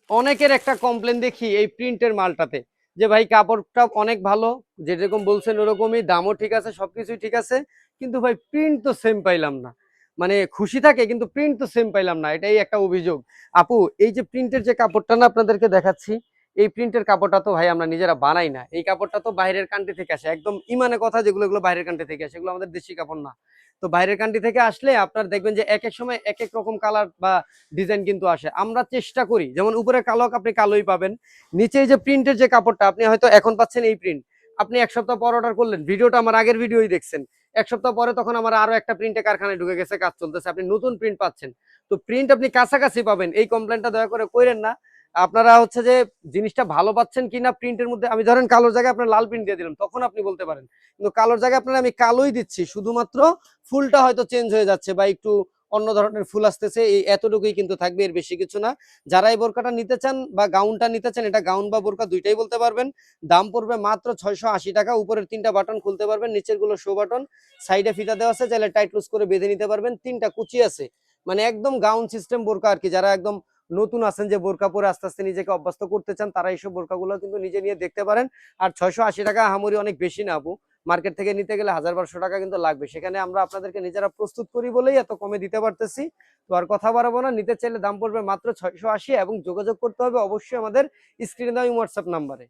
অনেকের একটা কমপ্লেন দেখি এই প্রিন্টের মালটাতে, যে ভাই কাপড়টা অনেক ভালো, যেরকম বলছেন ওরকমই, দামও ঠিক আছে, সবকিছুই ঠিক আছে, কিন্তু ভাই প্রিন্ট তো সেম পাইলাম না। মানে খুশি থাকে কিন্তু প্রিন্ট তো সেম পাইলাম না, এটাই একটা অভিযোগ। আপু, এই যে প্রিন্টের যে কাপড়টা না আপনাদেরকে দেখাচ্ছি, এই প্রিন্টের কাপড়টা তো ভাই আমরা নিজেরা বানাই না, এই কাপড়টা তো বাইরের কান্ট্রি থেকে আসে, একদম ইমানে কথা, যেগুলো এগুলো বাইরের কান্ট্রি থেকে আসে, এগুলো আমাদের দেশি কাপড় না। তো বাইরের কান্ট্রি থেকে আসলে আপনার দেখবেন যে এক এক সময় এক এক রকম কালার বা ডিজাইন কিন্তু আসে। আমরা চেষ্টা করি, যেমন উপরে কালো আপনি কালোই পাবেন, নিচে যে প্রিন্টের যে কাপড়টা আপনি হয়তো এখন পাচ্ছেন এই প্রিন্ট, আপনি এক সপ্তাহ পর অর্ডার করলেন, ভিডিওটা আমার আগের ভিডিওই দেখছেন, এক সপ্তাহ পরে তখন আমার আরো একটা প্রিন্টে কারখানায় ঢুকে গেছে, কাজ চলতেছে, আপনি নতুন প্রিন্ট পাচ্ছেন। তো প্রিন্ট আপনি কাছাকাছি পাবেন, এই কমপ্লেনটা দয়া করে করেন না। আপনারা হচ্ছে যে জিনিসটা ভালো পাচ্ছেন কিনা প্রিন্টের মধ্যে, আমি ধরেন কালোর জায়গায় আপনার লাল প্রিন্ট দিয়ে দিলাম, তখন আপনি বলতে পারেন, কিন্তু কালোর জায়গায় আপনার আমি কালোই দিচ্ছি, শুধুমাত্র ফুলটা হয়তো চেঞ্জ হয়ে যাচ্ছে বা একটু অন্য ধরনের ফুল আসতেছে, এই এতটুকুই কিন্তু থাকবে, এর বেশি কিছু না। যারা এই বোরকাটা নিতে চান বা গাউনটা নিতে চান, এটা গাউন বা বোরকা দুইটাই বলতে পারবেন। দাম পড়বে মাত্র 680 টাকা। উপরের 3টা বাটন খুলতে পারবেন, নিচের গুলো শো বাটন, সাইডে ফিতা দেওয়া আছে, চাইলে টাইট লুজ করে বেঁধে নিতে পারবেন, 3টা কুচি আছে, মানে একদম গাউন সিস্টেম বোরকা আর কি। যারা একদম নতুন আছেন, যে বোরকা পরে আস্তে আস্তে নিজেকে অভ্যস্ত করতে চান, তারা এইসব বোরকাগুলো কিন্তু নিজে নিয়ে দেখতে পারেন। আর 680 টাকা আহামরি অনেক বেশি না আপু, মার্কেট থেকে নিতে গেলে 1000-1200 টাকা কিন্তু লাগবে, সেখানে আমরা আপনাদেরকে নিজেরা প্রস্তুত করি বলেই এত কমে দিতে পারতেছি। তো আর কথা বাড়াবো না, নিতে চাইলে দাম পড়বে মাত্র 680, এবং যোগাযোগ করতে হবে অবশ্যই আমাদের স্ক্রিনে দেওয়া হোয়াটসঅ্যাপ নাম্বারে।